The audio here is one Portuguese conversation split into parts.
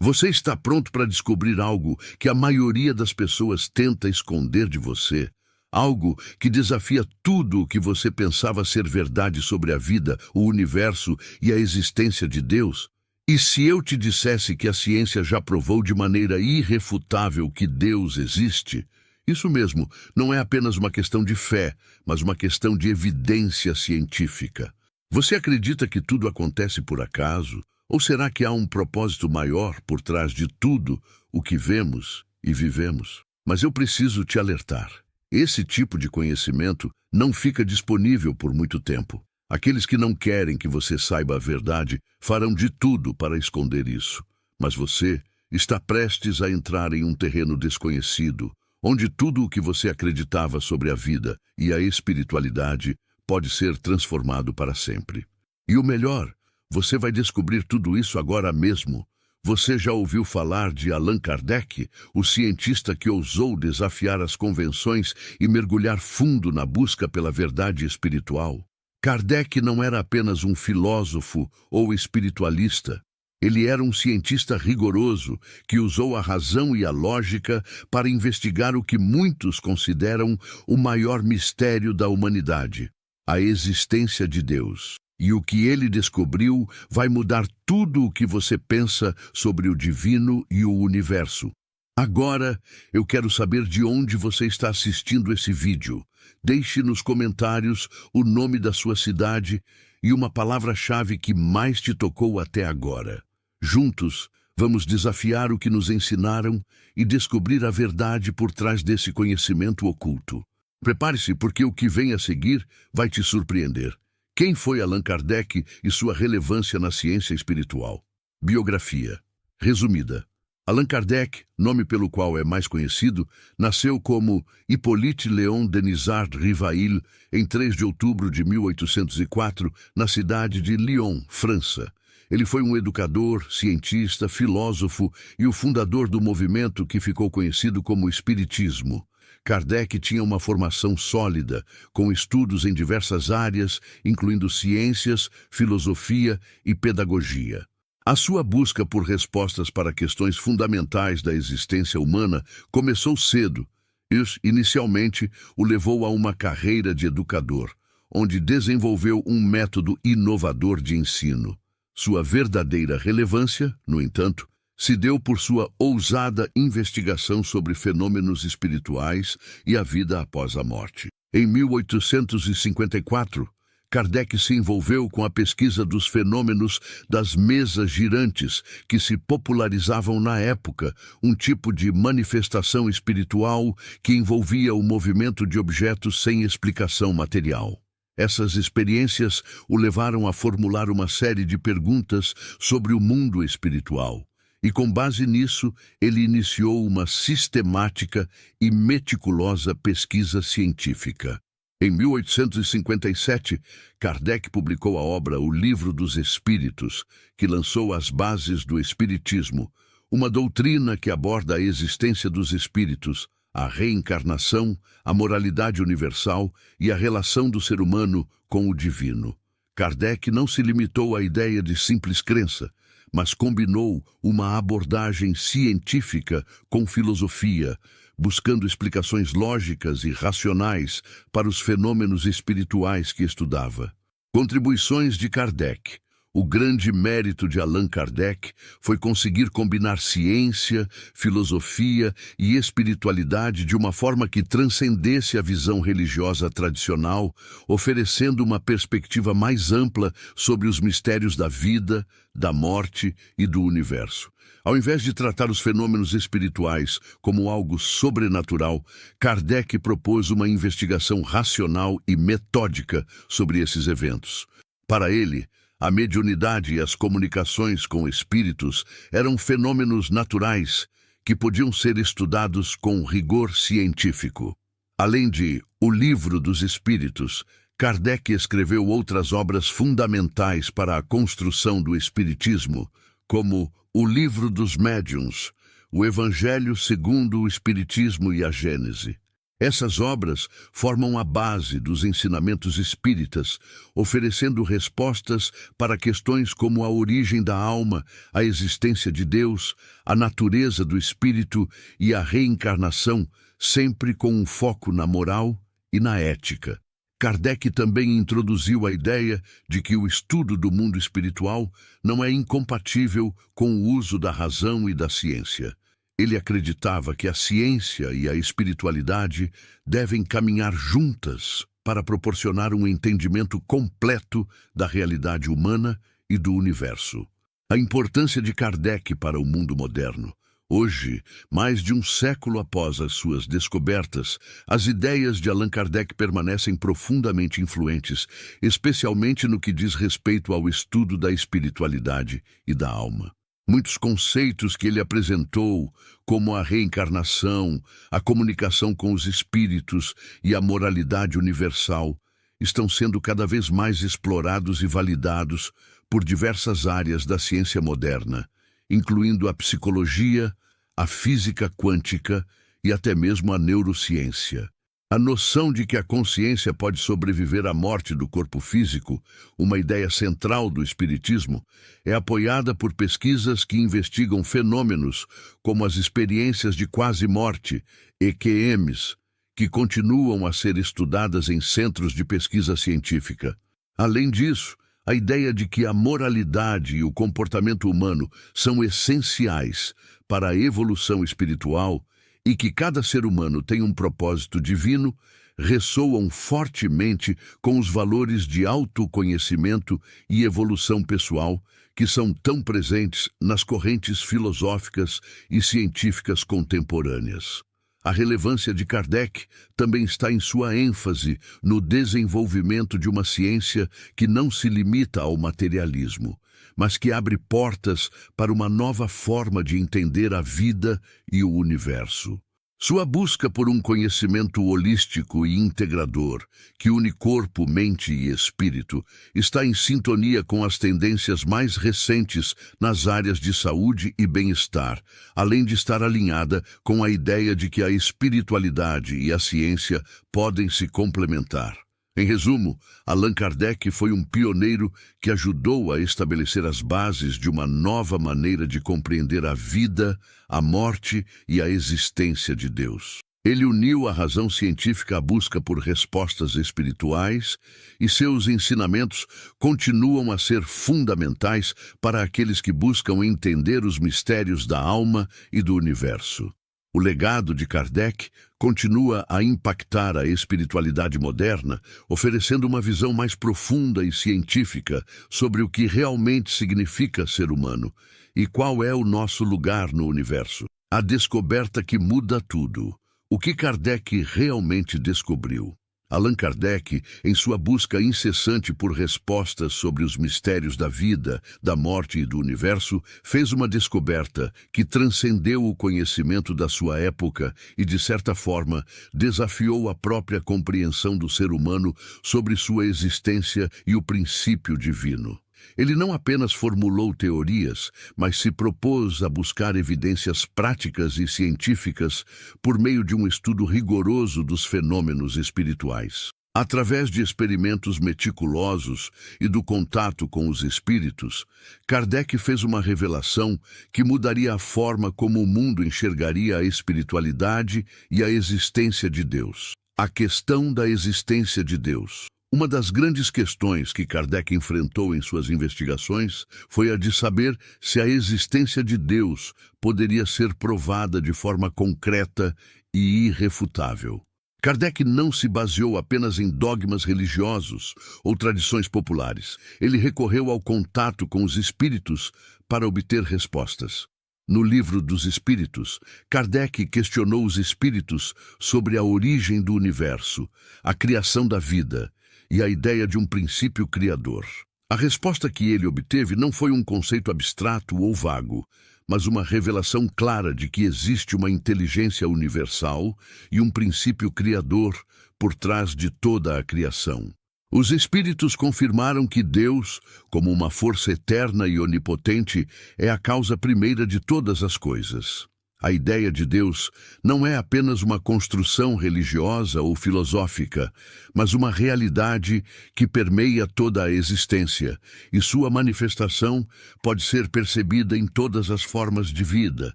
Você está pronto para descobrir algo que a maioria das pessoas tenta esconder de você? Algo que desafia tudo o que você pensava ser verdade sobre a vida, o universo e a existência de Deus? E se eu te dissesse que a ciência já provou de maneira irrefutável que Deus existe? Isso mesmo, não é apenas uma questão de fé, mas uma questão de evidência científica. Você acredita que tudo acontece por acaso? Ou será que há um propósito maior por trás de tudo o que vemos e vivemos? Mas eu preciso te alertar. Esse tipo de conhecimento não fica disponível por muito tempo. Aqueles que não querem que você saiba a verdade farão de tudo para esconder isso. Mas você está prestes a entrar em um terreno desconhecido, onde tudo o que você acreditava sobre a vida e a espiritualidade pode ser transformado para sempre. E o melhor, você vai descobrir tudo isso agora mesmo. Você já ouviu falar de Allan Kardec, o cientista que ousou desafiar as convenções e mergulhar fundo na busca pela verdade espiritual? Kardec não era apenas um filósofo ou espiritualista. Ele era um cientista rigoroso que usou a razão e a lógica para investigar o que muitos consideram o maior mistério da humanidade, a existência de Deus. E o que ele descobriu vai mudar tudo o que você pensa sobre o divino e o universo. Agora, eu quero saber de onde você está assistindo esse vídeo. Deixe nos comentários o nome da sua cidade e uma palavra-chave que mais te tocou até agora. Juntos, vamos desafiar o que nos ensinaram e descobrir a verdade por trás desse conhecimento oculto. Prepare-se, porque o que vem a seguir vai te surpreender. Quem foi Allan Kardec e sua relevância na ciência espiritual? Biografia. Resumida. Allan Kardec, nome pelo qual é mais conhecido, nasceu como Hippolyte Léon Denisard Rivail em 3 de outubro de 1804, na cidade de Lyon, França. Ele foi um educador, cientista, filósofo e o fundador do movimento que ficou conhecido como Espiritismo. Kardec tinha uma formação sólida, com estudos em diversas áreas, incluindo ciências, filosofia e pedagogia. A sua busca por respostas para questões fundamentais da existência humana começou cedo. Isso, inicialmente, o levou a uma carreira de educador, onde desenvolveu um método inovador de ensino. Sua verdadeira relevância, no entanto, se deu por sua ousada investigação sobre fenômenos espirituais e a vida após a morte. Em 1854, Kardec se envolveu com a pesquisa dos fenômenos das mesas girantes, que se popularizavam na época, um tipo de manifestação espiritual que envolvia o movimento de objetos sem explicação material. Essas experiências o levaram a formular uma série de perguntas sobre o mundo espiritual. E com base nisso, ele iniciou uma sistemática e meticulosa pesquisa científica. Em 1857, Kardec publicou a obra O Livro dos Espíritos, que lançou as bases do Espiritismo, uma doutrina que aborda a existência dos espíritos, a reencarnação, a moralidade universal e a relação do ser humano com o divino. Kardec não se limitou à ideia de simples crença, mas combinou uma abordagem científica com filosofia, buscando explicações lógicas e racionais para os fenômenos espirituais que estudava. Contribuições de Kardec. O grande mérito de Allan Kardec foi conseguir combinar ciência, filosofia e espiritualidade de uma forma que transcendesse a visão religiosa tradicional, oferecendo uma perspectiva mais ampla sobre os mistérios da vida, da morte e do universo. Ao invés de tratar os fenômenos espirituais como algo sobrenatural, Kardec propôs uma investigação racional e metódica sobre esses eventos. Para ele, a mediunidade e as comunicações com espíritos eram fenômenos naturais que podiam ser estudados com rigor científico. Além de O Livro dos Espíritos, Kardec escreveu outras obras fundamentais para a construção do espiritismo, como O Livro dos Médiuns, O Evangelho segundo o Espiritismo e a Gênese. Essas obras formam a base dos ensinamentos espíritas, oferecendo respostas para questões como a origem da alma, a existência de Deus, a natureza do espírito e a reencarnação, sempre com um foco na moral e na ética. Kardec também introduziu a ideia de que o estudo do mundo espiritual não é incompatível com o uso da razão e da ciência. Ele acreditava que a ciência e a espiritualidade devem caminhar juntas para proporcionar um entendimento completo da realidade humana e do universo. A importância de Kardec para o mundo moderno. Hoje, mais de um século após as suas descobertas, as ideias de Allan Kardec permanecem profundamente influentes, especialmente no que diz respeito ao estudo da espiritualidade e da alma. Muitos conceitos que ele apresentou, como a reencarnação, a comunicação com os espíritos e a moralidade universal, estão sendo cada vez mais explorados e validados por diversas áreas da ciência moderna, incluindo a psicologia, a física quântica e até mesmo a neurociência. A noção de que a consciência pode sobreviver à morte do corpo físico, uma ideia central do espiritismo, é apoiada por pesquisas que investigam fenômenos como as experiências de quase-morte, EQMs, que continuam a ser estudadas em centros de pesquisa científica. Além disso, a ideia de que a moralidade e o comportamento humano são essenciais para a evolução espiritual e que cada ser humano tem um propósito divino, ressoam fortemente com os valores de autoconhecimento e evolução pessoal que são tão presentes nas correntes filosóficas e científicas contemporâneas. A relevância de Kardec também está em sua ênfase no desenvolvimento de uma ciência que não se limita ao materialismo, mas que abre portas para uma nova forma de entender a vida e o universo. Sua busca por um conhecimento holístico e integrador, que une corpo, mente e espírito, está em sintonia com as tendências mais recentes nas áreas de saúde e bem-estar, além de estar alinhada com a ideia de que a espiritualidade e a ciência podem se complementar. Em resumo, Allan Kardec foi um pioneiro que ajudou a estabelecer as bases de uma nova maneira de compreender a vida, a morte e a existência de Deus. Ele uniu a razão científica à busca por respostas espirituais e seus ensinamentos continuam a ser fundamentais para aqueles que buscam entender os mistérios da alma e do universo. O legado de Kardec continua a impactar a espiritualidade moderna, oferecendo uma visão mais profunda e científica sobre o que realmente significa ser humano e qual é o nosso lugar no universo. A descoberta que muda tudo. O que Kardec realmente descobriu? Allan Kardec, em sua busca incessante por respostas sobre os mistérios da vida, da morte e do universo, fez uma descoberta que transcendeu o conhecimento da sua época e, de certa forma, desafiou a própria compreensão do ser humano sobre sua existência e o princípio divino. Ele não apenas formulou teorias, mas se propôs a buscar evidências práticas e científicas por meio de um estudo rigoroso dos fenômenos espirituais. Através de experimentos meticulosos e do contato com os espíritos, Kardec fez uma revelação que mudaria a forma como o mundo enxergaria a espiritualidade e a existência de Deus. A questão da existência de Deus. Uma das grandes questões que Kardec enfrentou em suas investigações foi a de saber se a existência de Deus poderia ser provada de forma concreta e irrefutável. Kardec não se baseou apenas em dogmas religiosos ou tradições populares. Ele recorreu ao contato com os espíritos para obter respostas. No Livro dos Espíritos, Kardec questionou os espíritos sobre a origem do universo, a criação da vida e a ideia de um princípio criador. A resposta que ele obteve não foi um conceito abstrato ou vago, mas uma revelação clara de que existe uma inteligência universal e um princípio criador por trás de toda a criação. Os espíritos confirmaram que Deus, como uma força eterna e onipotente, é a causa primeira de todas as coisas. A ideia de Deus não é apenas uma construção religiosa ou filosófica, mas uma realidade que permeia toda a existência, e sua manifestação pode ser percebida em todas as formas de vida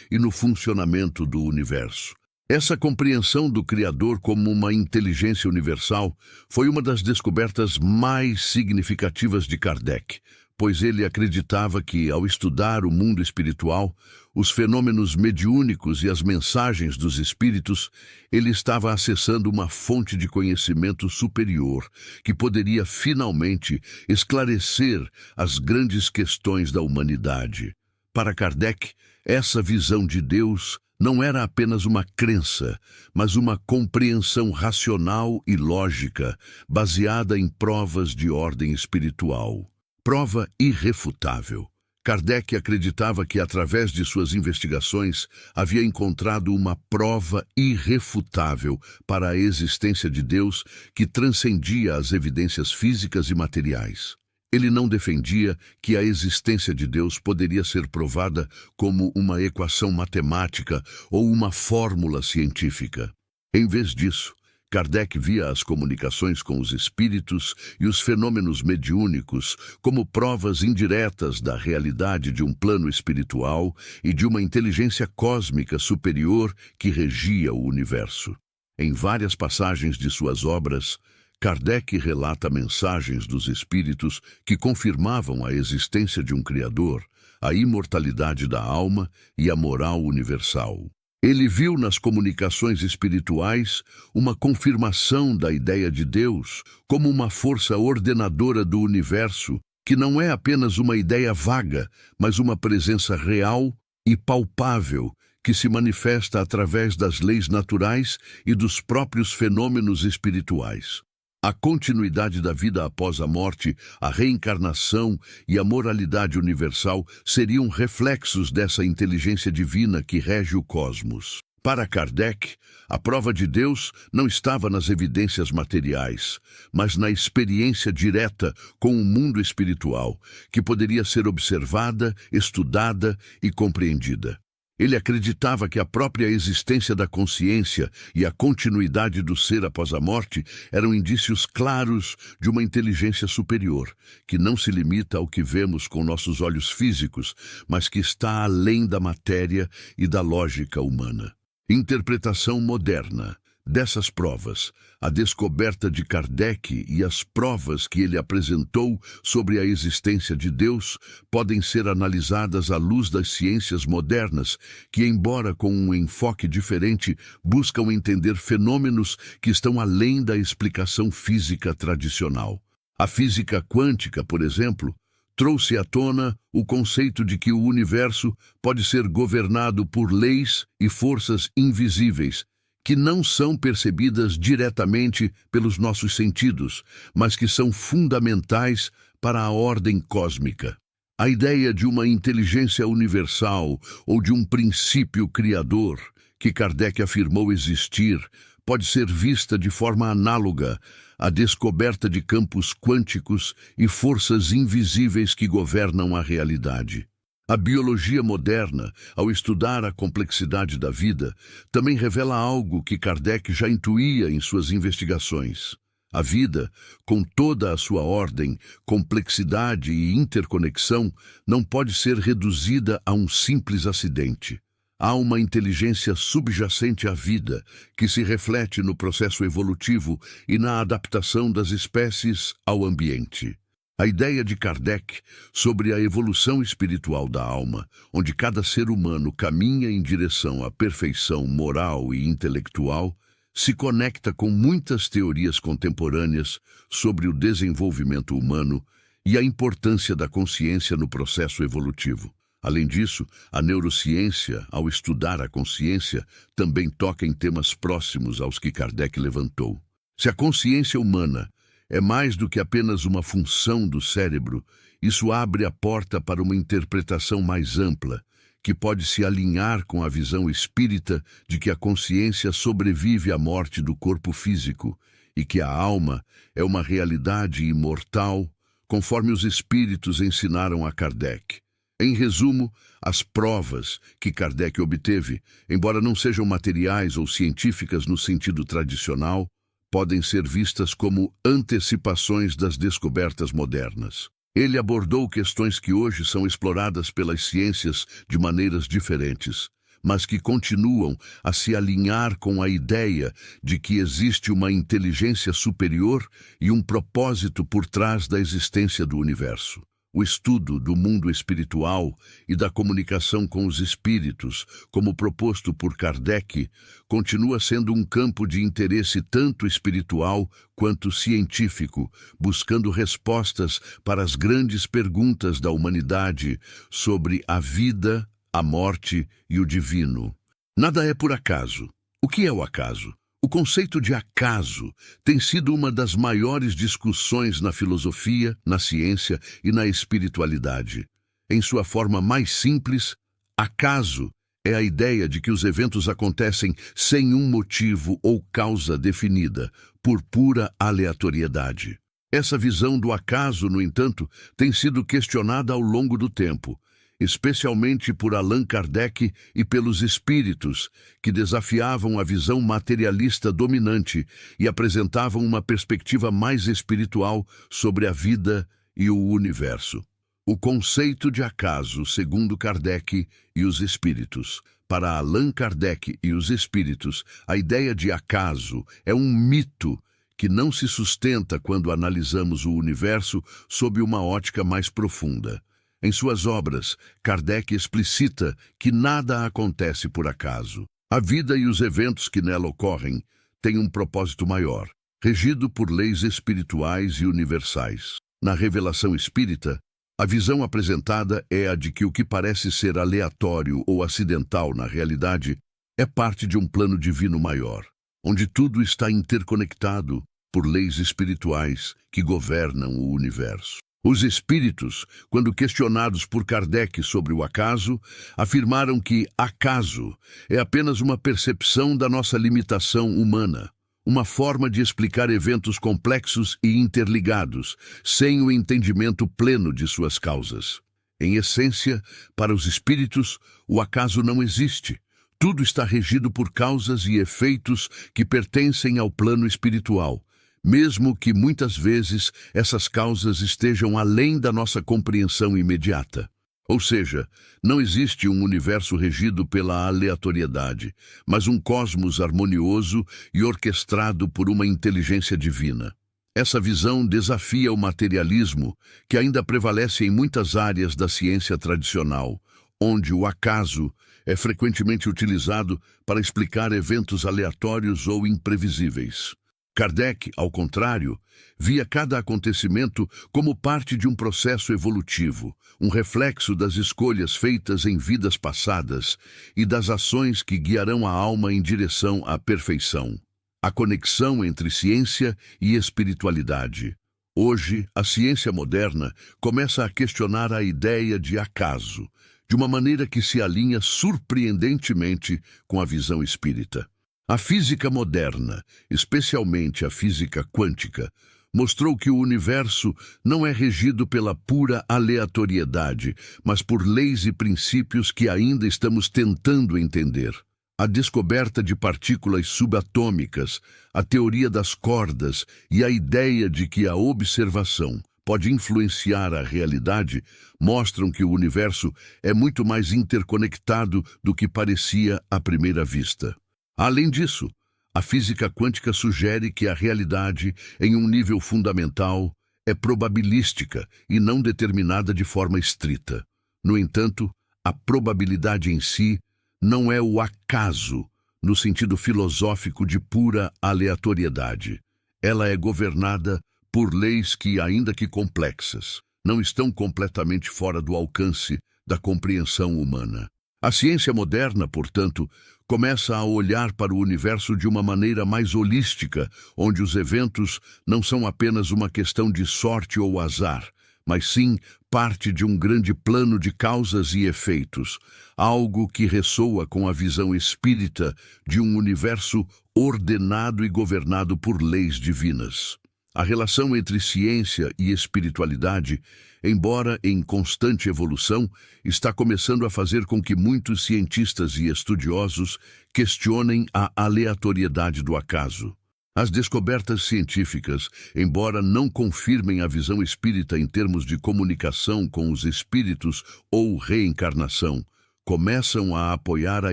e no funcionamento do universo. Essa compreensão do Criador como uma inteligência universal foi uma das descobertas mais significativas de Kardec, pois ele acreditava que, ao estudar o mundo espiritual, os fenômenos mediúnicos e as mensagens dos espíritos, ele estava acessando uma fonte de conhecimento superior, que poderia finalmente esclarecer as grandes questões da humanidade. Para Kardec, essa visão de Deus não era apenas uma crença, mas uma compreensão racional e lógica, baseada em provas de ordem espiritual. Prova irrefutável. Kardec acreditava que, através de suas investigações, havia encontrado uma prova irrefutável para a existência de Deus que transcendia as evidências físicas e materiais. Ele não defendia que a existência de Deus poderia ser provada como uma equação matemática ou uma fórmula científica. Em vez disso, Kardec via as comunicações com os espíritos e os fenômenos mediúnicos como provas indiretas da realidade de um plano espiritual e de uma inteligência cósmica superior que regia o universo. Em várias passagens de suas obras, Kardec relata mensagens dos espíritos que confirmavam a existência de um Criador, a imortalidade da alma e a moral universal. Ele viu nas comunicações espirituais uma confirmação da ideia de Deus como uma força ordenadora do universo, que não é apenas uma ideia vaga, mas uma presença real e palpável, que se manifesta através das leis naturais e dos próprios fenômenos espirituais. A continuidade da vida após a morte, a reencarnação e a moralidade universal seriam reflexos dessa inteligência divina que rege o cosmos. Para Kardec, a prova de Deus não estava nas evidências materiais, mas na experiência direta com o mundo espiritual, que poderia ser observada, estudada e compreendida. Ele acreditava que a própria existência da consciência e a continuidade do ser após a morte eram indícios claros de uma inteligência superior, que não se limita ao que vemos com nossos olhos físicos, mas que está além da matéria e da lógica humana. Interpretação moderna dessas provas, a descoberta de Kardec e as provas que ele apresentou sobre a existência de Deus podem ser analisadas à luz das ciências modernas, que, embora com um enfoque diferente, buscam entender fenômenos que estão além da explicação física tradicional. A física quântica, por exemplo, trouxe à tona o conceito de que o universo pode ser governado por leis e forças invisíveis, que não são percebidas diretamente pelos nossos sentidos, mas que são fundamentais para a ordem cósmica. A ideia de uma inteligência universal ou de um princípio criador, que Kardec afirmou existir, pode ser vista de forma análoga à descoberta de campos quânticos e forças invisíveis que governam a realidade. A biologia moderna, ao estudar a complexidade da vida, também revela algo que Kardec já intuía em suas investigações. A vida, com toda a sua ordem, complexidade e interconexão, não pode ser reduzida a um simples acidente. Há uma inteligência subjacente à vida, que se reflete no processo evolutivo e na adaptação das espécies ao ambiente. A ideia de Kardec sobre a evolução espiritual da alma, onde cada ser humano caminha em direção à perfeição moral e intelectual, se conecta com muitas teorias contemporâneas sobre o desenvolvimento humano e a importância da consciência no processo evolutivo. Além disso, a neurociência, ao estudar a consciência, também toca em temas próximos aos que Kardec levantou. Se a consciência humana é mais do que apenas uma função do cérebro, isso abre a porta para uma interpretação mais ampla, que pode se alinhar com a visão espírita de que a consciência sobrevive à morte do corpo físico e que a alma é uma realidade imortal, conforme os espíritos ensinaram a Kardec. Em resumo, as provas que Kardec obteve, embora não sejam materiais ou científicas no sentido tradicional, podem ser vistas como antecipações das descobertas modernas. Ele abordou questões que hoje são exploradas pelas ciências de maneiras diferentes, mas que continuam a se alinhar com a ideia de que existe uma inteligência superior e um propósito por trás da existência do universo. O estudo do mundo espiritual e da comunicação com os espíritos, como proposto por Kardec, continua sendo um campo de interesse tanto espiritual quanto científico, buscando respostas para as grandes perguntas da humanidade sobre a vida, a morte e o divino. Nada é por acaso. O que é o acaso? O conceito de acaso tem sido uma das maiores discussões na filosofia, na ciência e na espiritualidade. Em sua forma mais simples, acaso é a ideia de que os eventos acontecem sem um motivo ou causa definida, por pura aleatoriedade. Essa visão do acaso, no entanto, tem sido questionada ao longo do tempo, especialmente por Allan Kardec e pelos espíritos, que desafiavam a visão materialista dominante e apresentavam uma perspectiva mais espiritual sobre a vida e o universo. O conceito de acaso, segundo Kardec e os espíritos. Para Allan Kardec e os espíritos, a ideia de acaso é um mito que não se sustenta quando analisamos o universo sob uma ótica mais profunda. Em suas obras, Kardec explicita que nada acontece por acaso. A vida e os eventos que nela ocorrem têm um propósito maior, regido por leis espirituais e universais. Na revelação espírita, a visão apresentada é a de que o que parece ser aleatório ou acidental na realidade é parte de um plano divino maior, onde tudo está interconectado por leis espirituais que governam o universo. Os espíritos, quando questionados por Kardec sobre o acaso, afirmaram que acaso é apenas uma percepção da nossa limitação humana, uma forma de explicar eventos complexos e interligados, sem o entendimento pleno de suas causas. Em essência, para os espíritos, o acaso não existe. Tudo está regido por causas e efeitos que pertencem ao plano espiritual, mesmo que muitas vezes essas causas estejam além da nossa compreensão imediata. Ou seja, não existe um universo regido pela aleatoriedade, mas um cosmos harmonioso e orquestrado por uma inteligência divina. Essa visão desafia o materialismo, que ainda prevalece em muitas áreas da ciência tradicional, onde o acaso é frequentemente utilizado para explicar eventos aleatórios ou imprevisíveis. Kardec, ao contrário, via cada acontecimento como parte de um processo evolutivo, um reflexo das escolhas feitas em vidas passadas e das ações que guiarão a alma em direção à perfeição. A conexão entre ciência e espiritualidade. Hoje, a ciência moderna começa a questionar a ideia de acaso, de uma maneira que se alinha surpreendentemente com a visão espírita. A física moderna, especialmente a física quântica, mostrou que o universo não é regido pela pura aleatoriedade, mas por leis e princípios que ainda estamos tentando entender. A descoberta de partículas subatômicas, a teoria das cordas e a ideia de que a observação pode influenciar a realidade mostram que o universo é muito mais interconectado do que parecia à primeira vista. Além disso, a física quântica sugere que a realidade, em um nível fundamental, é probabilística e não determinada de forma estrita. No entanto, a probabilidade em si não é o acaso, no sentido filosófico de pura aleatoriedade. Ela é governada por leis que, ainda que complexas, não estão completamente fora do alcance da compreensão humana. A ciência moderna, portanto, começa a olhar para o universo de uma maneira mais holística, onde os eventos não são apenas uma questão de sorte ou azar, mas sim parte de um grande plano de causas e efeitos, algo que ressoa com a visão espírita de um universo ordenado e governado por leis divinas. A relação entre ciência e espiritualidade, embora em constante evolução, está começando a fazer com que muitos cientistas e estudiosos questionem a aleatoriedade do acaso. As descobertas científicas, embora não confirmem a visão espírita em termos de comunicação com os espíritos ou reencarnação, começam a apoiar a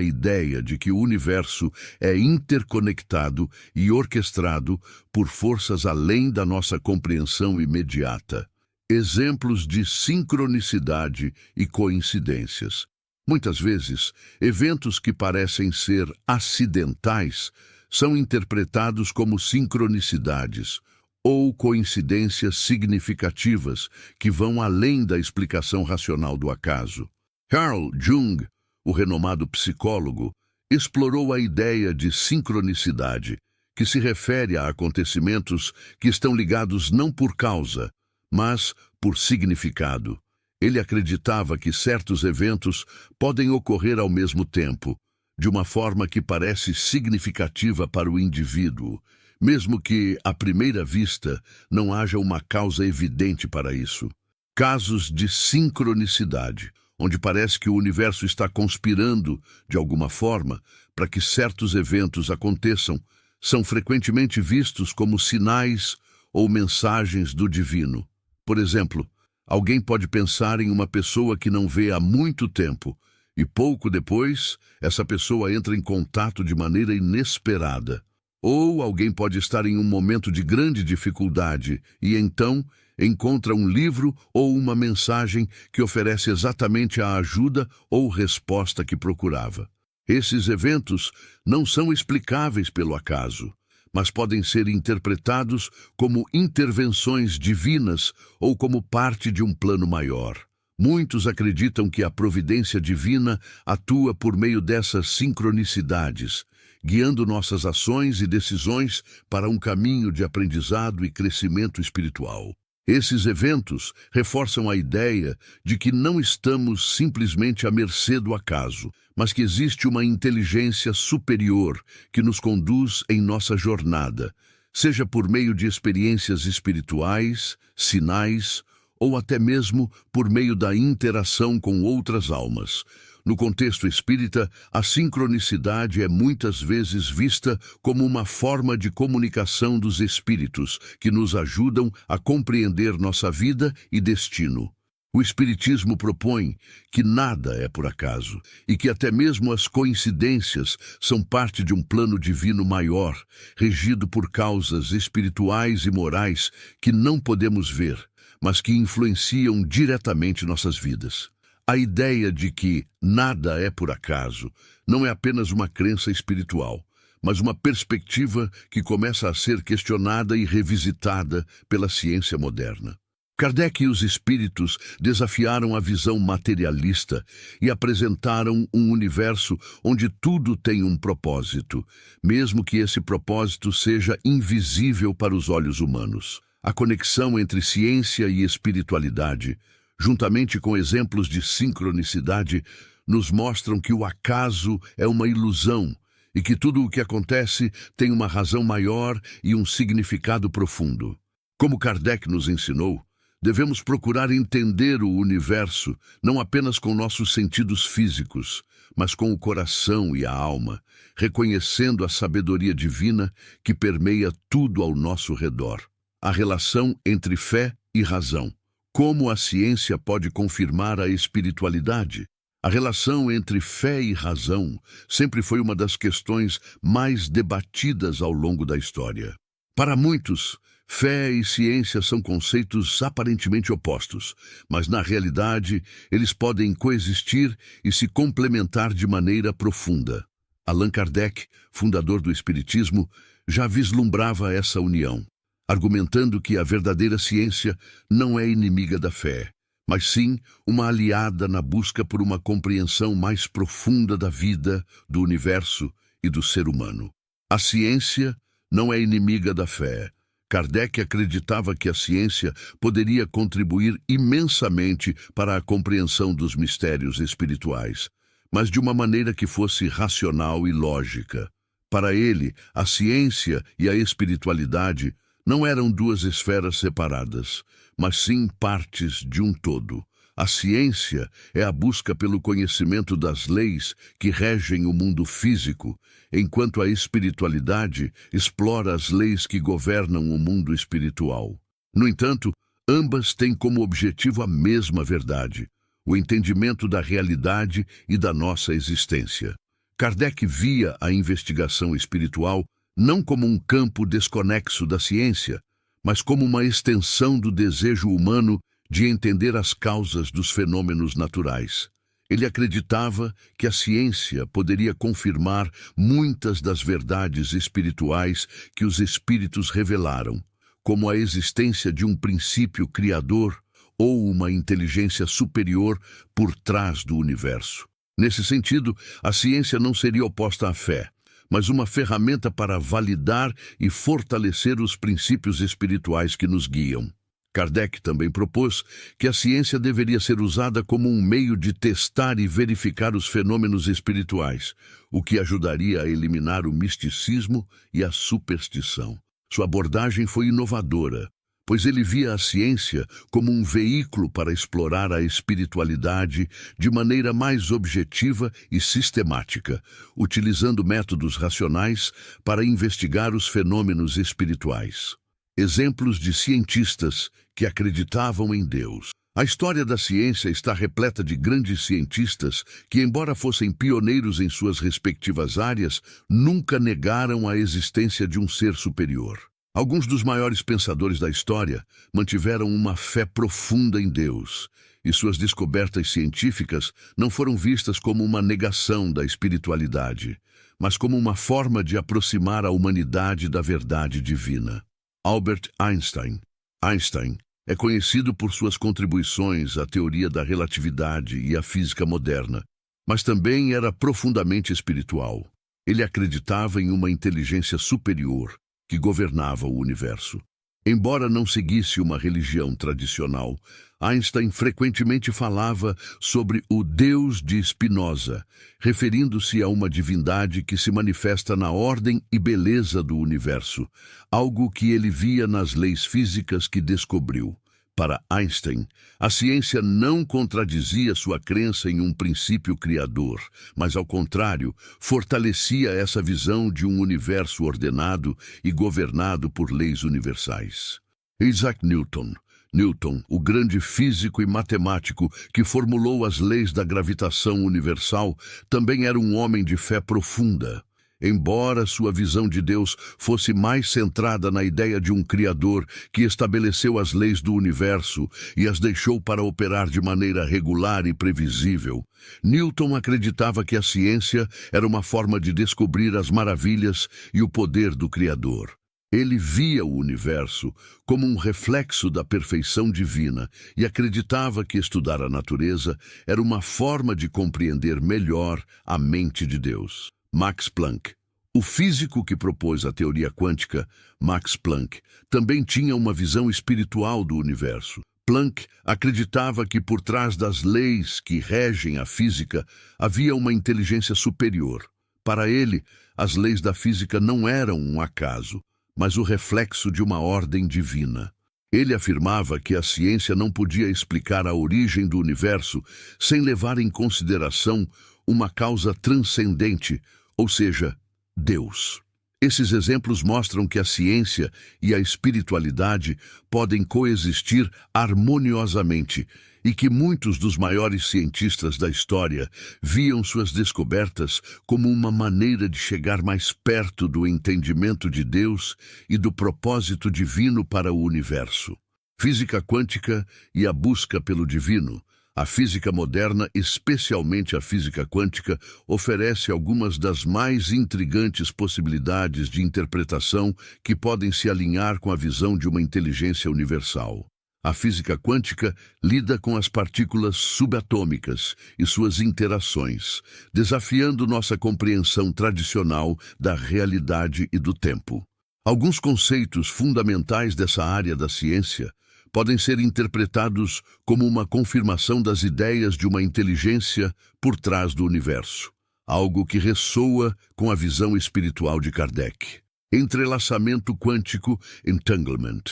ideia de que o universo é interconectado e orquestrado por forças além da nossa compreensão imediata. Exemplos de sincronicidade e coincidências. Muitas vezes, eventos que parecem ser acidentais são interpretados como sincronicidades ou coincidências significativas que vão além da explicação racional do acaso. Carl Jung, o renomado psicólogo, explorou a ideia de sincronicidade, que se refere a acontecimentos que estão ligados não por causa, mas por significado. Ele acreditava que certos eventos podem ocorrer ao mesmo tempo, de uma forma que parece significativa para o indivíduo, mesmo que, à primeira vista, não haja uma causa evidente para isso. Casos de sincronicidade, onde parece que o universo está conspirando, de alguma forma, para que certos eventos aconteçam, são frequentemente vistos como sinais ou mensagens do divino. Por exemplo, alguém pode pensar em uma pessoa que não vê há muito tempo, e pouco depois, essa pessoa entra em contato de maneira inesperada. Ou alguém pode estar em um momento de grande dificuldade e então encontra um livro ou uma mensagem que oferece exatamente a ajuda ou resposta que procurava. Esses eventos não são explicáveis pelo acaso, mas podem ser interpretados como intervenções divinas ou como parte de um plano maior. Muitos acreditam que a providência divina atua por meio dessas sincronicidades, guiando nossas ações e decisões para um caminho de aprendizado e crescimento espiritual. Esses eventos reforçam a ideia de que não estamos simplesmente à mercê do acaso, mas que existe uma inteligência superior que nos conduz em nossa jornada, seja por meio de experiências espirituais, sinais, ou até mesmo por meio da interação com outras almas. No contexto espírita, a sincronicidade é muitas vezes vista como uma forma de comunicação dos espíritos que nos ajudam a compreender nossa vida e destino. O Espiritismo propõe que nada é por acaso e que até mesmo as coincidências são parte de um plano divino maior, regido por causas espirituais e morais que não podemos ver, mas que influenciam diretamente nossas vidas. A ideia de que nada é por acaso não é apenas uma crença espiritual, mas uma perspectiva que começa a ser questionada e revisitada pela ciência moderna. Kardec e os espíritos desafiaram a visão materialista e apresentaram um universo onde tudo tem um propósito, mesmo que esse propósito seja invisível para os olhos humanos. A conexão entre ciência e espiritualidade, juntamente com exemplos de sincronicidade, nos mostram que o acaso é uma ilusão e que tudo o que acontece tem uma razão maior e um significado profundo. Como Kardec nos ensinou, devemos procurar entender o universo não apenas com nossos sentidos físicos, mas com o coração e a alma, reconhecendo a sabedoria divina que permeia tudo ao nosso redor. A relação entre fé e razão. Como a ciência pode confirmar a espiritualidade? A relação entre fé e razão sempre foi uma das questões mais debatidas ao longo da história. Para muitos, fé e ciência são conceitos aparentemente opostos, mas na realidade eles podem coexistir e se complementar de maneira profunda. Allan Kardec, fundador do Espiritismo, já vislumbrava essa união, argumentando que a verdadeira ciência não é inimiga da fé, mas sim uma aliada na busca por uma compreensão mais profunda da vida, do universo e do ser humano. A ciência não é inimiga da fé. Kardec acreditava que a ciência poderia contribuir imensamente para a compreensão dos mistérios espirituais, mas de uma maneira que fosse racional e lógica. Para ele, a ciência e a espiritualidade Não eram duas esferas separadas, mas sim partes de um todo. A ciência é a busca pelo conhecimento das leis que regem o mundo físico, enquanto a espiritualidade explora as leis que governam o mundo espiritual. No entanto, ambas têm como objetivo a mesma verdade, o entendimento da realidade e da nossa existência. Kardec via a investigação espiritual não como um campo desconexo da ciência, mas como uma extensão do desejo humano de entender as causas dos fenômenos naturais. Ele acreditava que a ciência poderia confirmar muitas das verdades espirituais que os espíritos revelaram, como a existência de um princípio criador ou uma inteligência superior por trás do universo. Nesse sentido, a ciência não seria oposta à fé, mas uma ferramenta para validar e fortalecer os princípios espirituais que nos guiam. Kardec também propôs que a ciência deveria ser usada como um meio de testar e verificar os fenômenos espirituais, o que ajudaria a eliminar o misticismo e a superstição. Sua abordagem foi inovadora, pois ele via a ciência como um veículo para explorar a espiritualidade de maneira mais objetiva e sistemática, utilizando métodos racionais para investigar os fenômenos espirituais. Exemplos de cientistas que acreditavam em Deus. A história da ciência está repleta de grandes cientistas que, embora fossem pioneiros em suas respectivas áreas, nunca negaram a existência de um ser superior. Alguns dos maiores pensadores da história mantiveram uma fé profunda em Deus, e suas descobertas científicas não foram vistas como uma negação da espiritualidade, mas como uma forma de aproximar a humanidade da verdade divina. Albert Einstein. Einstein é conhecido por suas contribuições à teoria da relatividade e à física moderna, mas também era profundamente espiritual. Ele acreditava em uma inteligência superior que governava o universo. Embora não seguisse uma religião tradicional, Einstein frequentemente falava sobre o Deus de Spinoza, referindo-se a uma divindade que se manifesta na ordem e beleza do universo, algo que ele via nas leis físicas que descobriu. Para Einstein, a ciência não contradizia sua crença em um princípio criador, mas, ao contrário, fortalecia essa visão de um universo ordenado e governado por leis universais. Isaac Newton. Newton, o grande físico e matemático que formulou as leis da gravitação universal, também era um homem de fé profunda. Embora sua visão de Deus fosse mais centrada na ideia de um Criador que estabeleceu as leis do universo e as deixou para operar de maneira regular e previsível, Newton acreditava que a ciência era uma forma de descobrir as maravilhas e o poder do Criador. Ele via o universo como um reflexo da perfeição divina e acreditava que estudar a natureza era uma forma de compreender melhor a mente de Deus. Max Planck. O físico que propôs a teoria quântica, Max Planck, também tinha uma visão espiritual do universo. Planck acreditava que por trás das leis que regem a física havia uma inteligência superior. Para ele, as leis da física não eram um acaso, mas o reflexo de uma ordem divina. Ele afirmava que a ciência não podia explicar a origem do universo sem levar em consideração uma causa transcendente, ou seja, Deus. Esses exemplos mostram que a ciência e a espiritualidade podem coexistir harmoniosamente e que muitos dos maiores cientistas da história viam suas descobertas como uma maneira de chegar mais perto do entendimento de Deus e do propósito divino para o universo. Física quântica e a busca pelo divino. A física moderna, especialmente a física quântica, oferece algumas das mais intrigantes possibilidades de interpretação que podem se alinhar com a visão de uma inteligência universal. A física quântica lida com as partículas subatômicas e suas interações, desafiando nossa compreensão tradicional da realidade e do tempo. Alguns conceitos fundamentais dessa área da ciência podem ser interpretados como uma confirmação das ideias de uma inteligência por trás do universo, algo que ressoa com a visão espiritual de Kardec. Entrelaçamento quântico, entanglement.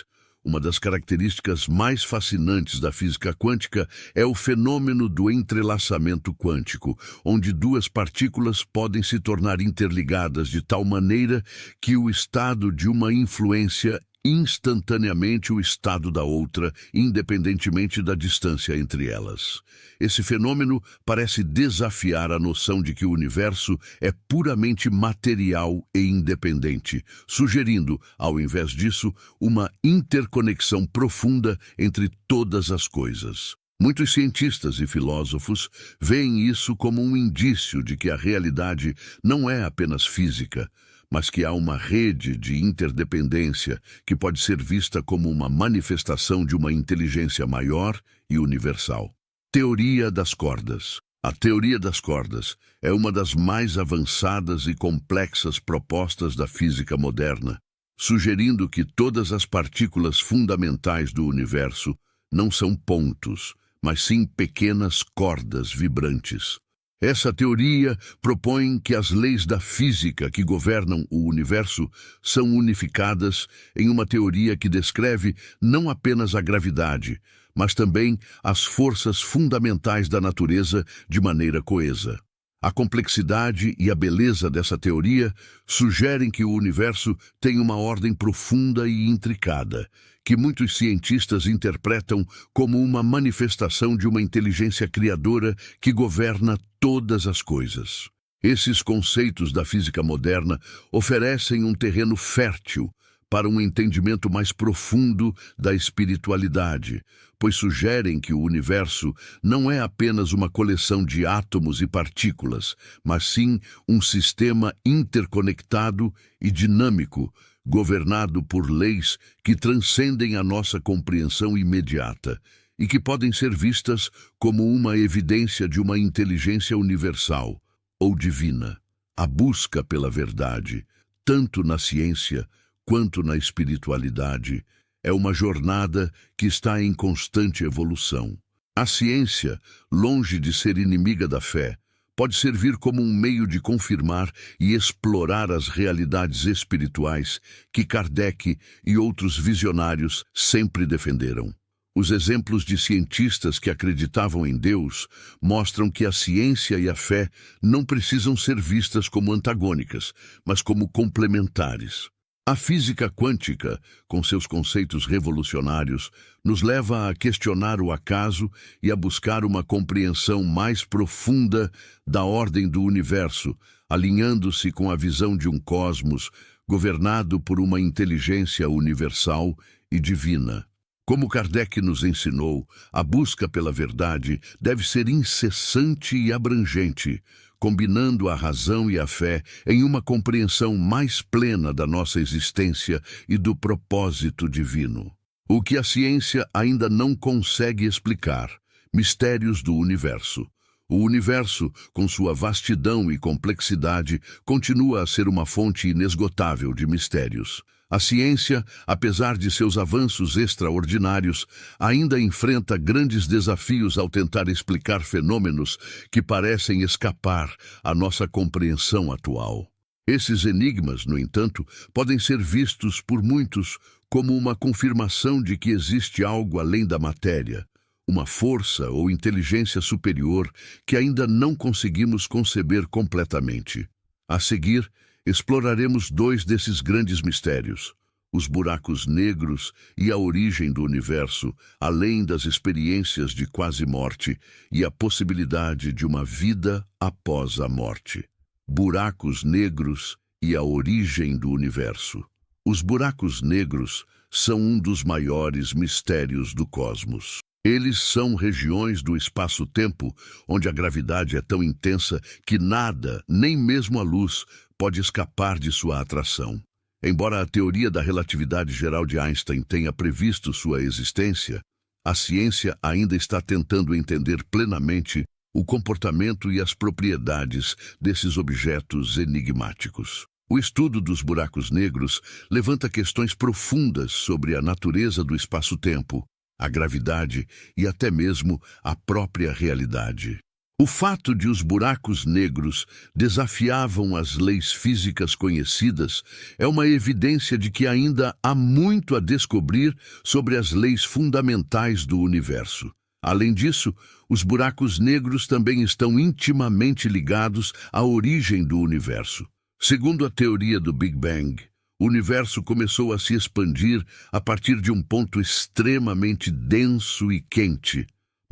Uma das características mais fascinantes da física quântica é o fenômeno do entrelaçamento quântico, onde duas partículas podem se tornar interligadas de tal maneira que o estado de uma influencia instantaneamente o estado da outra, independentemente da distância entre elas. Esse fenômeno parece desafiar a noção de que o universo é puramente material e independente, sugerindo, ao invés disso, uma interconexão profunda entre todas as coisas. Muitos cientistas e filósofos veem isso como um indício de que a realidade não é apenas física, mas que há uma rede de interdependência que pode ser vista como uma manifestação de uma inteligência maior e universal. Teoria das cordas. A teoria das cordas é uma das mais avançadas e complexas propostas da física moderna, sugerindo que todas as partículas fundamentais do universo não são pontos, mas sim pequenas cordas vibrantes. Essa teoria propõe que as leis da física que governam o universo são unificadas em uma teoria que descreve não apenas a gravidade, mas também as forças fundamentais da natureza de maneira coesa. A complexidade e a beleza dessa teoria sugerem que o universo tem uma ordem profunda e intricada, que muitos cientistas interpretam como uma manifestação de uma inteligência criadora que governa todas as coisas. Esses conceitos da física moderna oferecem um terreno fértil para um entendimento mais profundo da espiritualidade, pois sugerem que o universo não é apenas uma coleção de átomos e partículas, mas sim um sistema interconectado e dinâmico, governado por leis que transcendem a nossa compreensão imediata e que podem ser vistas como uma evidência de uma inteligência universal ou divina. A busca pela verdade, tanto na ciência quanto na espiritualidade, é uma jornada que está em constante evolução. A ciência, longe de ser inimiga da fé, pode servir como um meio de confirmar e explorar as realidades espirituais que Kardec e outros visionários sempre defenderam. Os exemplos de cientistas que acreditavam em Deus mostram que a ciência e a fé não precisam ser vistas como antagônicas, mas como complementares. A física quântica, com seus conceitos revolucionários, nos leva a questionar o acaso e a buscar uma compreensão mais profunda da ordem do universo, alinhando-se com a visão de um cosmos governado por uma inteligência universal e divina. Como Kardec nos ensinou, a busca pela verdade deve ser incessante e abrangente, combinando a razão e a fé em uma compreensão mais plena da nossa existência e do propósito divino. O que a ciência ainda não consegue explicar: mistérios do universo. O universo, com sua vastidão e complexidade, continua a ser uma fonte inesgotável de mistérios. A ciência, apesar de seus avanços extraordinários, ainda enfrenta grandes desafios ao tentar explicar fenômenos que parecem escapar à nossa compreensão atual. Esses enigmas, no entanto, podem ser vistos por muitos como uma confirmação de que existe algo além da matéria, uma força ou inteligência superior que ainda não conseguimos conceber completamente. A seguir, exploraremos dois desses grandes mistérios: os buracos negros e a origem do universo, além das experiências de quase-morte e a possibilidade de uma vida após a morte. Buracos negros e a origem do universo. Os buracos negros são um dos maiores mistérios do cosmos. Eles são regiões do espaço-tempo onde a gravidade é tão intensa que nada, nem mesmo a luz, pode escapar de sua atração. Embora a teoria da relatividade geral de Einstein tenha previsto sua existência, a ciência ainda está tentando entender plenamente o comportamento e as propriedades desses objetos enigmáticos. O estudo dos buracos negros levanta questões profundas sobre a natureza do espaço-tempo, a gravidade e até mesmo a própria realidade. O fato de os buracos negros desafiavam as leis físicas conhecidas é uma evidência de que ainda há muito a descobrir sobre as leis fundamentais do universo. Além disso, os buracos negros também estão intimamente ligados à origem do universo. Segundo a teoria do Big Bang, o universo começou a se expandir a partir de um ponto extremamente denso e quente.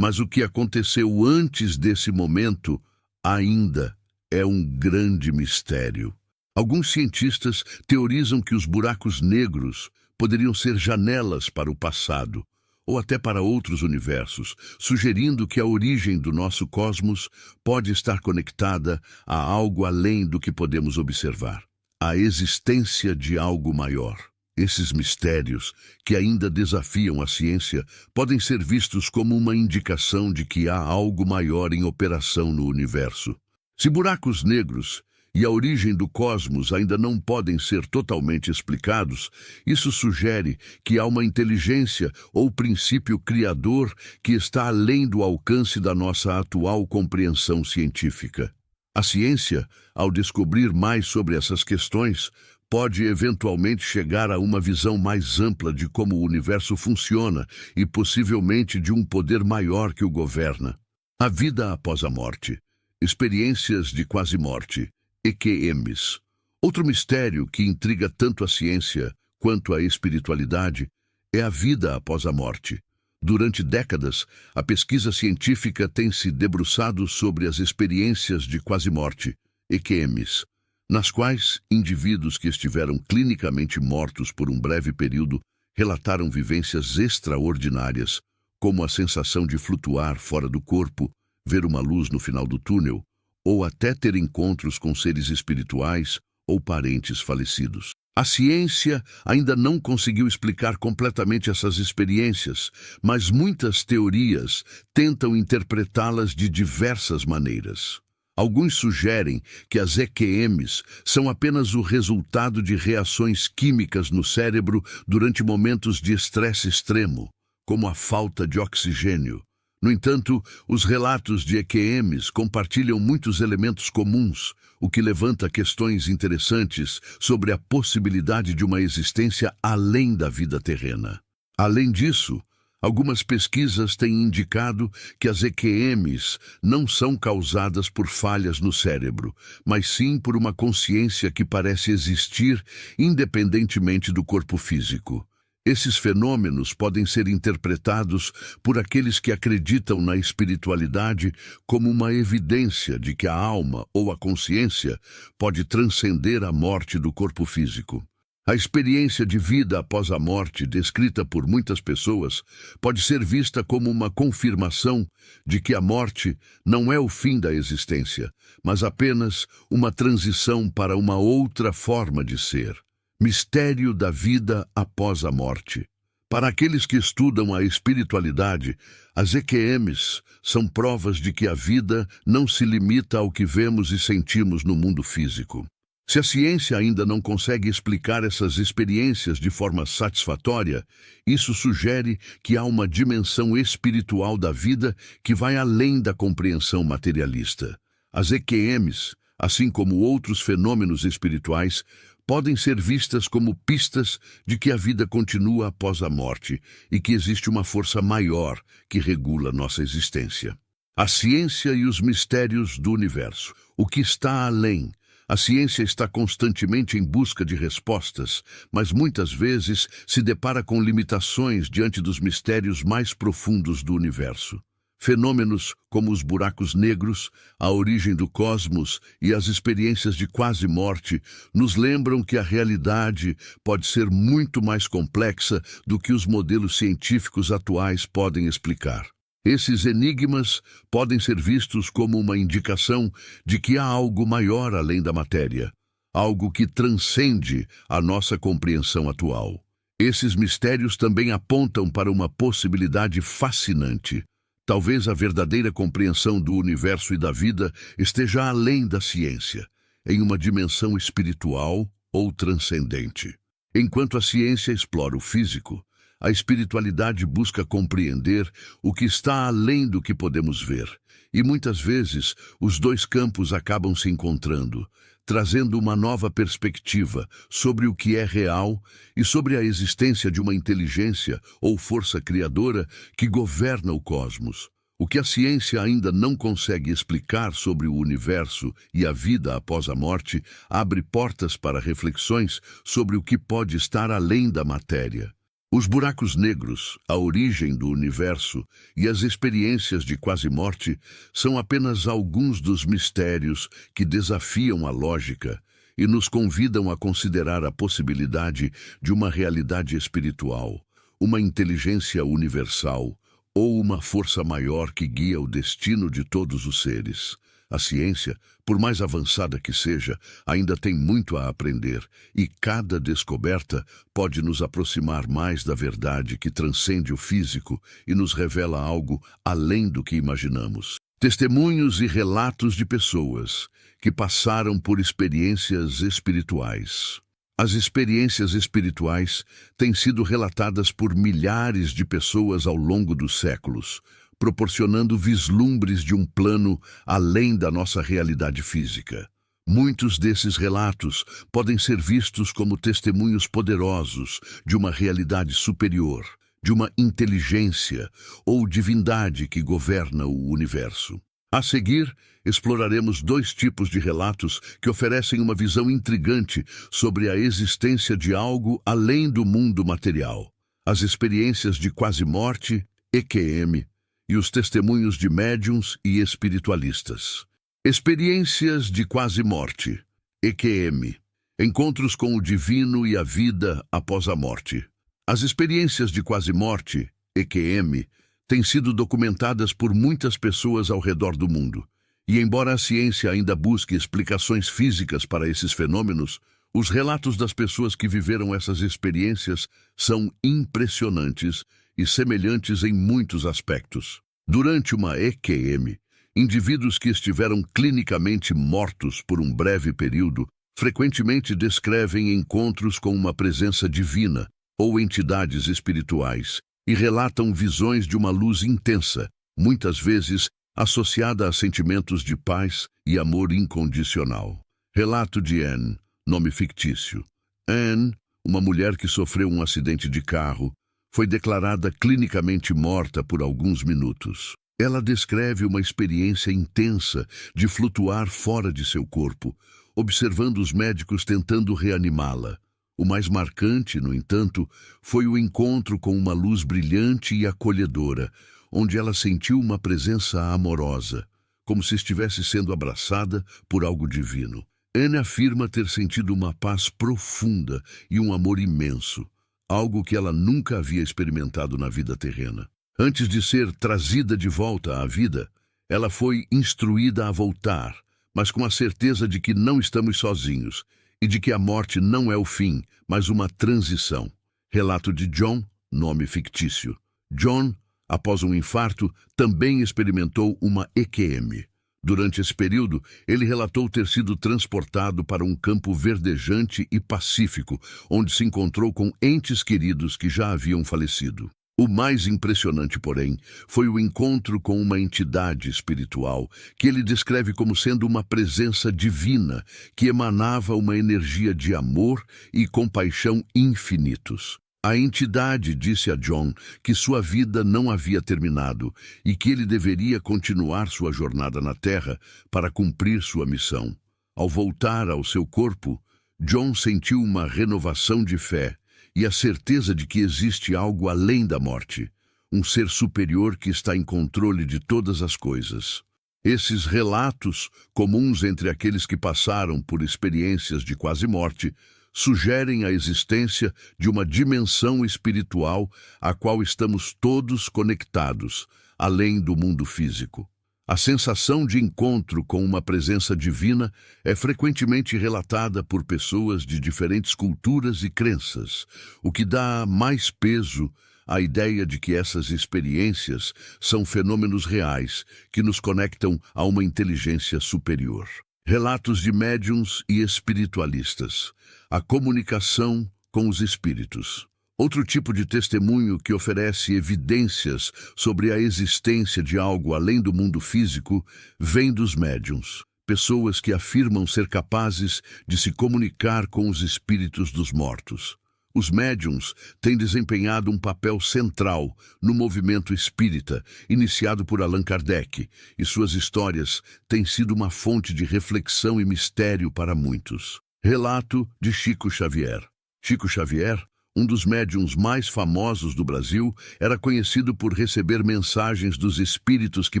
Mas o que aconteceu antes desse momento ainda é um grande mistério. Alguns cientistas teorizam que os buracos negros poderiam ser janelas para o passado, ou até para outros universos, sugerindo que a origem do nosso cosmos pode estar conectada a algo além do que podemos observar, a existência de algo maior. Esses mistérios, que ainda desafiam a ciência, podem ser vistos como uma indicação de que há algo maior em operação no universo. Se buracos negros e a origem do cosmos ainda não podem ser totalmente explicados, isso sugere que há uma inteligência ou princípio criador que está além do alcance da nossa atual compreensão científica. A ciência, ao descobrir mais sobre essas questões, pode eventualmente chegar a uma visão mais ampla de como o universo funciona e possivelmente de um poder maior que o governa. A vida após a morte. Experiências de quase-morte. EQMs. Outro mistério que intriga tanto a ciência quanto a espiritualidade é a vida após a morte. Durante décadas, a pesquisa científica tem se debruçado sobre as experiências de quase-morte, EQMs, nas quais indivíduos que estiveram clinicamente mortos por um breve período relataram vivências extraordinárias, como a sensação de flutuar fora do corpo, ver uma luz no final do túnel, ou até ter encontros com seres espirituais ou parentes falecidos. A ciência ainda não conseguiu explicar completamente essas experiências, mas muitas teorias tentam interpretá-las de diversas maneiras. Alguns sugerem que as EQMs são apenas o resultado de reações químicas no cérebro durante momentos de estresse extremo, como a falta de oxigênio. No entanto, os relatos de EQMs compartilham muitos elementos comuns, o que levanta questões interessantes sobre a possibilidade de uma existência além da vida terrena. Além disso, algumas pesquisas têm indicado que as EQMs não são causadas por falhas no cérebro, mas sim por uma consciência que parece existir independentemente do corpo físico. Esses fenômenos podem ser interpretados por aqueles que acreditam na espiritualidade como uma evidência de que a alma ou a consciência pode transcender a morte do corpo físico. A experiência de vida após a morte, descrita por muitas pessoas, pode ser vista como uma confirmação de que a morte não é o fim da existência, mas apenas uma transição para uma outra forma de ser. Mistério da vida após a morte. Para aqueles que estudam a espiritualidade, as EQMs são provas de que a vida não se limita ao que vemos e sentimos no mundo físico. Se a ciência ainda não consegue explicar essas experiências de forma satisfatória, isso sugere que há uma dimensão espiritual da vida que vai além da compreensão materialista. As EQMs, assim como outros fenômenos espirituais, podem ser vistas como pistas de que a vida continua após a morte e que existe uma força maior que regula nossa existência. A ciência e os mistérios do universo. O que está além? A ciência está constantemente em busca de respostas, mas muitas vezes se depara com limitações diante dos mistérios mais profundos do universo. Fenômenos como os buracos negros, a origem do cosmos e as experiências de quase-morte nos lembram que a realidade pode ser muito mais complexa do que os modelos científicos atuais podem explicar. Esses enigmas podem ser vistos como uma indicação de que há algo maior além da matéria, algo que transcende a nossa compreensão atual. Esses mistérios também apontam para uma possibilidade fascinante. Talvez a verdadeira compreensão do universo e da vida esteja além da ciência, em uma dimensão espiritual ou transcendente. Enquanto a ciência explora o físico, A espiritualidade busca compreender o que está além do que podemos ver. E muitas vezes os dois campos acabam se encontrando, trazendo uma nova perspectiva sobre o que é real e sobre a existência de uma inteligência ou força criadora que governa o cosmos. O que a ciência ainda não consegue explicar sobre o universo e a vida após a morte abre portas para reflexões sobre o que pode estar além da matéria. Os buracos negros, a origem do universo e as experiências de quase-morte são apenas alguns dos mistérios que desafiam a lógica e nos convidam a considerar a possibilidade de uma realidade espiritual, uma inteligência universal ou uma força maior que guia o destino de todos os seres. A ciência, por mais avançada que seja, ainda tem muito a aprender, e cada descoberta pode nos aproximar mais da verdade que transcende o físico e nos revela algo além do que imaginamos. Testemunhos e relatos de pessoas que passaram por experiências espirituais. As experiências espirituais têm sido relatadas por milhares de pessoas ao longo dos séculos, proporcionando vislumbres de um plano além da nossa realidade física. Muitos desses relatos podem ser vistos como testemunhos poderosos de uma realidade superior, de uma inteligência ou divindade que governa o universo. A seguir, exploraremos dois tipos de relatos que oferecem uma visão intrigante sobre a existência de algo além do mundo material: as experiências de quase-morte, EQM, e os testemunhos de médiuns e espiritualistas. Experiências de quase-morte, EQM, encontros com o divino e a vida após a morte. As experiências de quase-morte, EQM, têm sido documentadas por muitas pessoas ao redor do mundo. E embora a ciência ainda busque explicações físicas para esses fenômenos, os relatos das pessoas que viveram essas experiências são impressionantes e semelhantes em muitos aspectos. Durante uma EQM, indivíduos que estiveram clinicamente mortos por um breve período frequentemente descrevem encontros com uma presença divina ou entidades espirituais e relatam visões de uma luz intensa, muitas vezes associada a sentimentos de paz e amor incondicional. Relato de Anne, nome fictício. Anne, uma mulher que sofreu um acidente de carro, foi declarada clinicamente morta por alguns minutos. Ela descreve uma experiência intensa de flutuar fora de seu corpo, observando os médicos tentando reanimá-la. O mais marcante, no entanto, foi o encontro com uma luz brilhante e acolhedora, onde ela sentiu uma presença amorosa, como se estivesse sendo abraçada por algo divino. Anne afirma ter sentido uma paz profunda e um amor imenso, algo que ela nunca havia experimentado na vida terrena. Antes de ser trazida de volta à vida, ela foi instruída a voltar, mas com a certeza de que não estamos sozinhos e de que a morte não é o fim, mas uma transição. Relato de John, nome fictício. John, após um infarto, também experimentou uma EQM. Durante esse período, ele relatou ter sido transportado para um campo verdejante e pacífico, onde se encontrou com entes queridos que já haviam falecido. O mais impressionante, porém, foi o encontro com uma entidade espiritual que ele descreve como sendo uma presença divina que emanava uma energia de amor e compaixão infinitos. A entidade disse a John que sua vida não havia terminado e que ele deveria continuar sua jornada na Terra para cumprir sua missão. Ao voltar ao seu corpo, John sentiu uma renovação de fé e a certeza de que existe algo além da morte, um ser superior que está em controle de todas as coisas. Esses relatos, comuns entre aqueles que passaram por experiências de quase-morte, sugerem a existência de uma dimensão espiritual a qual estamos todos conectados, além do mundo físico. A sensação de encontro com uma presença divina é frequentemente relatada por pessoas de diferentes culturas e crenças, o que dá mais peso à ideia de que essas experiências são fenômenos reais que nos conectam a uma inteligência superior. Relatos de médiuns e espiritualistas. A comunicação com os espíritos. Outro tipo de testemunho que oferece evidências sobre a existência de algo além do mundo físico vem dos médiuns, pessoas que afirmam ser capazes de se comunicar com os espíritos dos mortos. Os médiuns têm desempenhado um papel central no movimento espírita, iniciado por Allan Kardec, e suas histórias têm sido uma fonte de reflexão e mistério para muitos. Relato de Chico Xavier. Chico Xavier, um dos médiuns mais famosos do Brasil, era conhecido por receber mensagens dos espíritos que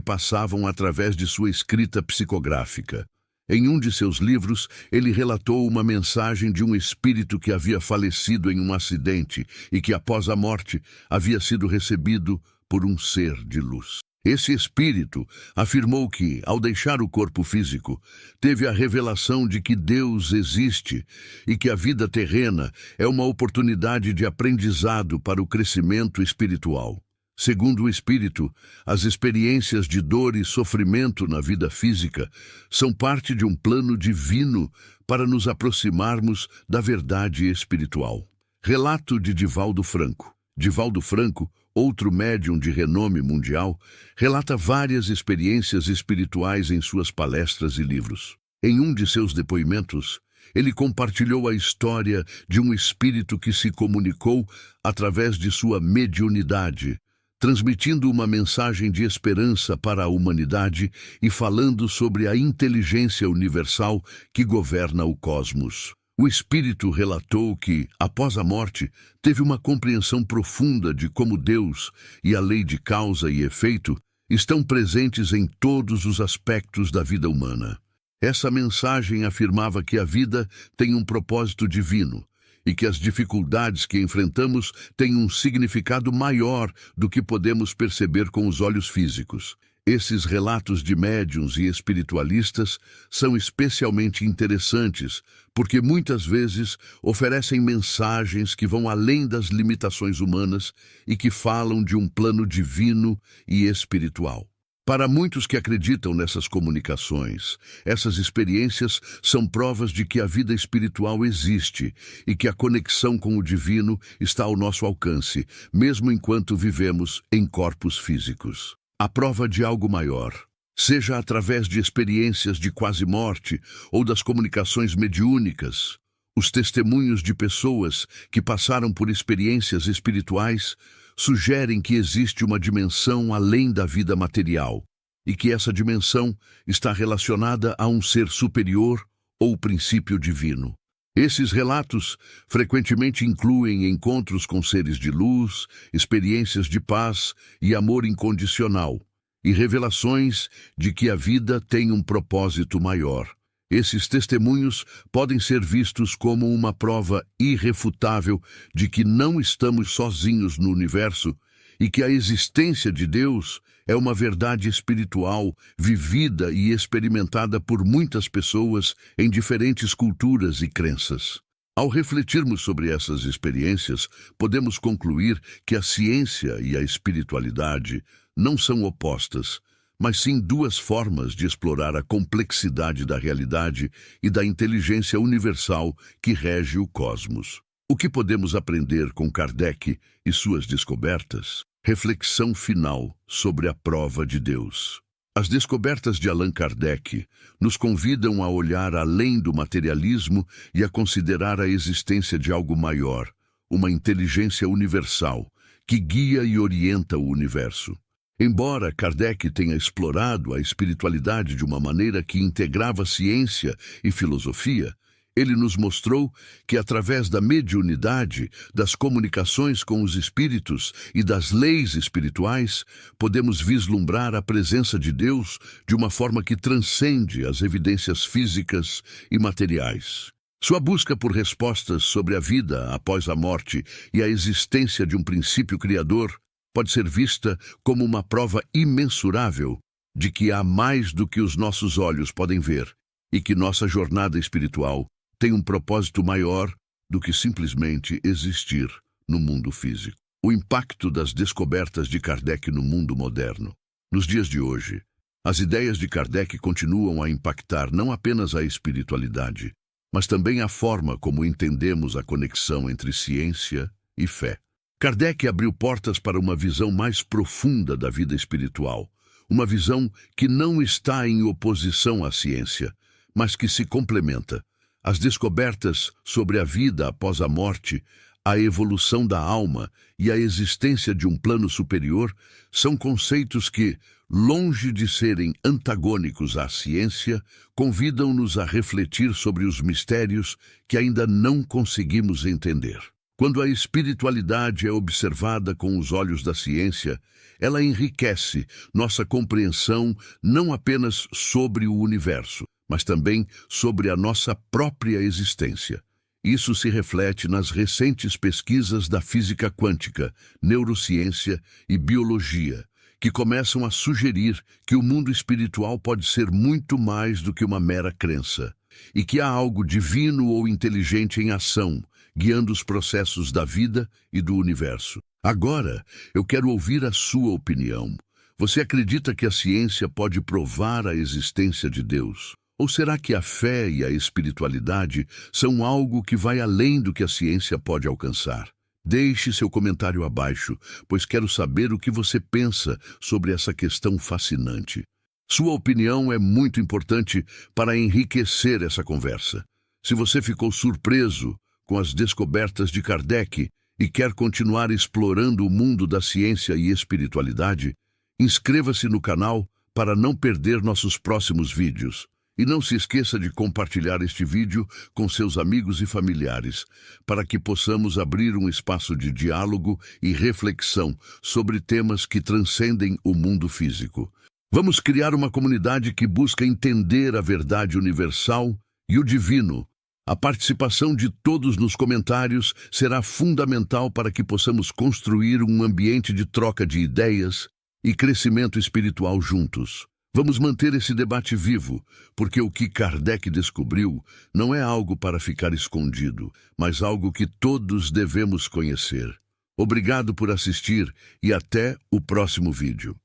passavam através de sua escrita psicográfica. Em um de seus livros, ele relatou uma mensagem de um espírito que havia falecido em um acidente e que, após a morte, havia sido recebido por um ser de luz. Esse espírito afirmou que, ao deixar o corpo físico, teve a revelação de que Deus existe e que a vida terrena é uma oportunidade de aprendizado para o crescimento espiritual. Segundo o espírito, as experiências de dor e sofrimento na vida física são parte de um plano divino para nos aproximarmos da verdade espiritual. Relato de Divaldo Franco. Divaldo Franco, outro médium de renome mundial, relata várias experiências espirituais em suas palestras e livros. Em um de seus depoimentos, ele compartilhou a história de um espírito que se comunicou através de sua mediunidade, transmitindo uma mensagem de esperança para a humanidade e falando sobre a inteligência universal que governa o cosmos. O espírito relatou que, após a morte, teve uma compreensão profunda de como Deus e a lei de causa e efeito estão presentes em todos os aspectos da vida humana. Essa mensagem afirmava que a vida tem um propósito divino e que as dificuldades que enfrentamos têm um significado maior do que podemos perceber com os olhos físicos. Esses relatos de médiuns e espiritualistas são especialmente interessantes porque muitas vezes oferecem mensagens que vão além das limitações humanas e que falam de um plano divino e espiritual. Para muitos que acreditam nessas comunicações, essas experiências são provas de que a vida espiritual existe e que a conexão com o divino está ao nosso alcance, mesmo enquanto vivemos em corpos físicos. A prova de algo maior, seja através de experiências de quase-morte ou das comunicações mediúnicas, os testemunhos de pessoas que passaram por experiências espirituais sugerem que existe uma dimensão além da vida material e que essa dimensão está relacionada a um ser superior ou princípio divino. Esses relatos frequentemente incluem encontros com seres de luz, experiências de paz e amor incondicional, e revelações de que a vida tem um propósito maior. Esses testemunhos podem ser vistos como uma prova irrefutável de que não estamos sozinhos no universo e que a existência de Deus é uma verdade espiritual vivida e experimentada por muitas pessoas em diferentes culturas e crenças. Ao refletirmos sobre essas experiências, podemos concluir que a ciência e a espiritualidade não são opostas, mas sim duas formas de explorar a complexidade da realidade e da inteligência universal que rege o cosmos. O que podemos aprender com Kardec e suas descobertas? Reflexão final sobre a prova de Deus. As descobertas de Allan Kardec nos convidam a olhar além do materialismo e a considerar a existência de algo maior, uma inteligência universal, que guia e orienta o universo. Embora Kardec tenha explorado a espiritualidade de uma maneira que integrava ciência e filosofia, ele nos mostrou que, através da mediunidade, das comunicações com os espíritos e das leis espirituais, podemos vislumbrar a presença de Deus de uma forma que transcende as evidências físicas e materiais. Sua busca por respostas sobre a vida após a morte e a existência de um princípio criador pode ser vista como uma prova imensurável de que há mais do que os nossos olhos podem ver e que nossa jornada espiritual tem um propósito maior do que simplesmente existir no mundo físico. O impacto das descobertas de Kardec no mundo moderno. Nos dias de hoje, as ideias de Kardec continuam a impactar não apenas a espiritualidade, mas também a forma como entendemos a conexão entre ciência e fé. Kardec abriu portas para uma visão mais profunda da vida espiritual, uma visão que não está em oposição à ciência, mas que se complementa. As descobertas sobre a vida após a morte, a evolução da alma e a existência de um plano superior são conceitos que, longe de serem antagônicos à ciência, convidam-nos a refletir sobre os mistérios que ainda não conseguimos entender. Quando a espiritualidade é observada com os olhos da ciência, ela enriquece nossa compreensão não apenas sobre o universo, mas também sobre a nossa própria existência. Isso se reflete nas recentes pesquisas da física quântica, neurociência e biologia, que começam a sugerir que o mundo espiritual pode ser muito mais do que uma mera crença, e que há algo divino ou inteligente em ação, guiando os processos da vida e do universo. Agora, eu quero ouvir a sua opinião. Você acredita que a ciência pode provar a existência de Deus? Ou será que a fé e a espiritualidade são algo que vai além do que a ciência pode alcançar? Deixe seu comentário abaixo, pois quero saber o que você pensa sobre essa questão fascinante. Sua opinião é muito importante para enriquecer essa conversa. Se você ficou surpreso com as descobertas de Kardec e quer continuar explorando o mundo da ciência e espiritualidade, inscreva-se no canal para não perder nossos próximos vídeos. E não se esqueça de compartilhar este vídeo com seus amigos e familiares, para que possamos abrir um espaço de diálogo e reflexão sobre temas que transcendem o mundo físico. Vamos criar uma comunidade que busca entender a verdade universal e o divino. A participação de todos nos comentários será fundamental para que possamos construir um ambiente de troca de ideias e crescimento espiritual juntos. Vamos manter esse debate vivo, porque o que Kardec descobriu não é algo para ficar escondido, mas algo que todos devemos conhecer. Obrigado por assistir e até o próximo vídeo.